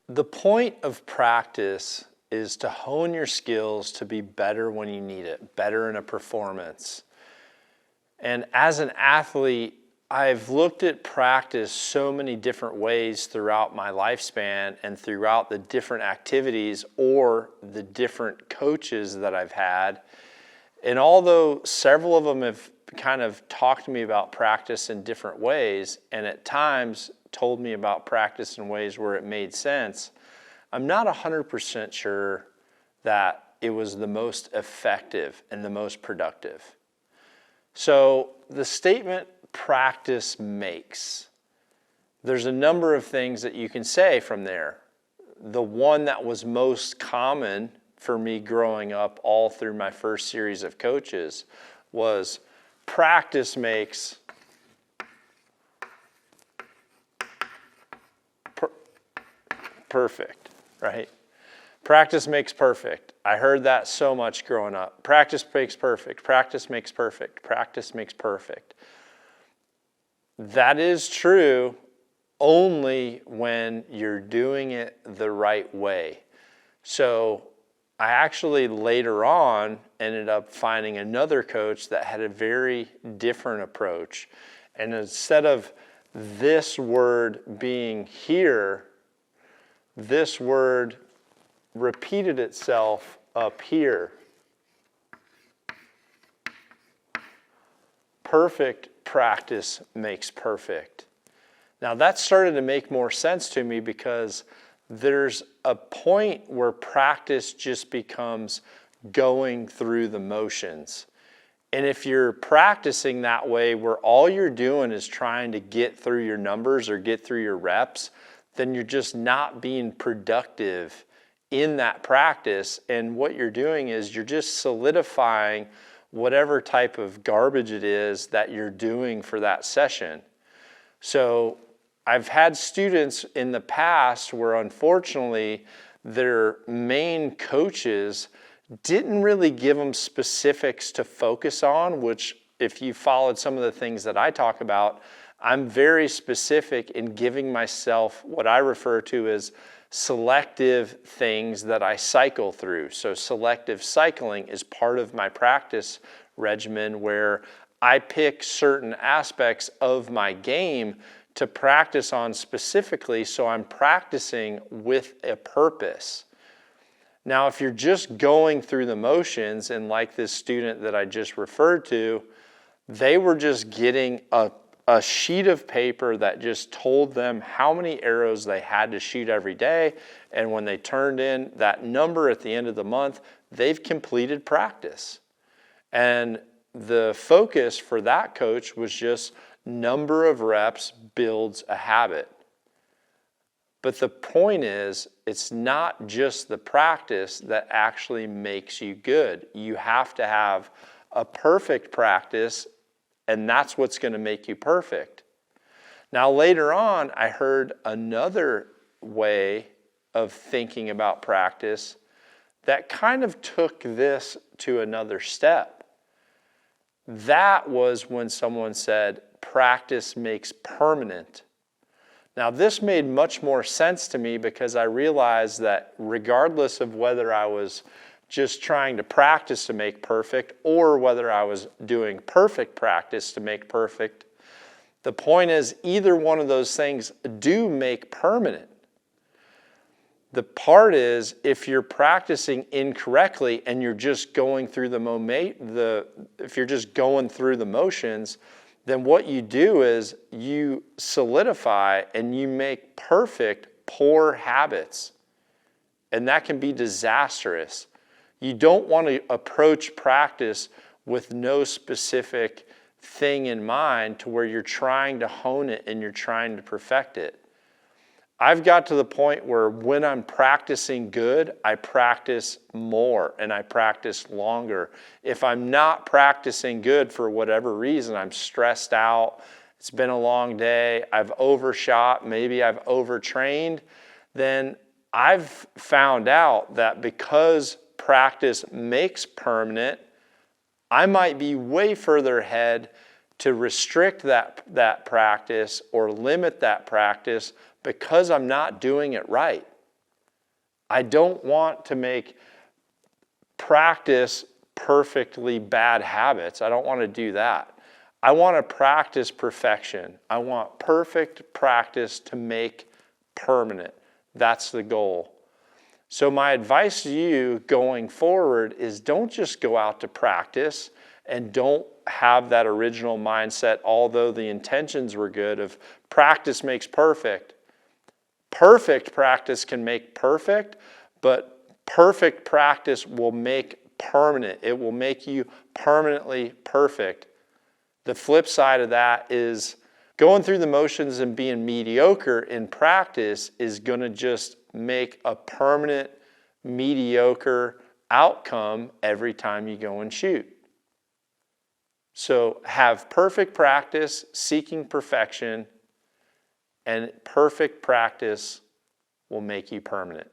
The point of practice is to hone your skills to be better when you need it, better in a performance. And as an athlete, I've looked at practice so many different ways throughout my lifespan and throughout the different activities or the different coaches that I've had. And although several of them have kind of talked to me about practice in different ways, and at times told me about practice in ways where it made sense, I'm not 100% sure that it was the most effective and the most productive. So the statement practice makes, there's a number of things that you can say from there. The one that was most common for me growing up all through my first series of coaches was practice makes perfect, right? Practice makes perfect. I heard that so much growing up. Practice makes perfect. Practice makes perfect. Practice makes perfect. That is true only when you're doing it the right way. So I actually later on ended up finding another coach that had a very different approach. And instead of this word being here, this word repeated itself up here. Perfect practice makes perfect. Now that started to make more sense to me because there's a point where practice just becomes going through the motions. And if you're practicing that way where all you're doing is trying to get through your numbers or get through your reps, then you're just not being productive in that practice. And what you're doing is you're just solidifying whatever type of garbage it is that you're doing for that session. So I've had students in the past where unfortunately their main coaches didn't really give them specifics to focus on, which if you followed some of the things that I talk about, I'm very specific in giving myself what I refer to as selective things that I cycle through. So selective cycling is part of my practice regimen where I pick certain aspects of my game to practice on specifically, so I'm practicing with a purpose. Now, if you're just going through the motions, and like this student that I just referred to, they were just getting a sheet of paper that just told them how many arrows they had to shoot every day, and when they turned in that number at the end of the month, they've completed practice. And the focus for that coach was just number of reps builds a habit. But the point is, it's not just the practice that actually makes you good. You have to have a perfect practice, and that's what's going to make you perfect. Now, later on, I heard another way of thinking about practice that kind of took this to another step. That was when someone said, practice makes permanent. Now, this made much more sense to me because I realized that regardless of whether I was just trying to practice to make perfect or whether I was doing perfect practice to make perfect, the point is either one of those things do make permanent. The part is if you're practicing incorrectly and you're just going through if you're just going through the motions, then what you do is you solidify and you make perfect poor habits. And that can be disastrous. You don't want to approach practice with no specific thing in mind to where you're trying to hone it and you're trying to perfect it. I've got to the point where when I'm practicing good, I practice more and I practice longer. If I'm not practicing good for whatever reason, I'm stressed out, it's been a long day, I've overshot, maybe I've overtrained, then I've found out that because practice makes permanent, I might be way further ahead to restrict that practice or limit that practice because I'm not doing it right. I don't want to make practice perfectly bad habits. I don't want to do that. I want to practice perfection. I want perfect practice to make permanent. That's the goal. So my advice to you going forward is don't just go out to practice and don't have that original mindset, although the intentions were good, of practice makes perfect. Perfect practice can make perfect, but perfect practice will make permanent. It will make you permanently perfect. The flip side of that is going through the motions and being mediocre in practice is going to just make a permanent mediocre outcome every time you go and shoot. So have perfect practice, seeking perfection, and perfect practice will make you permanent.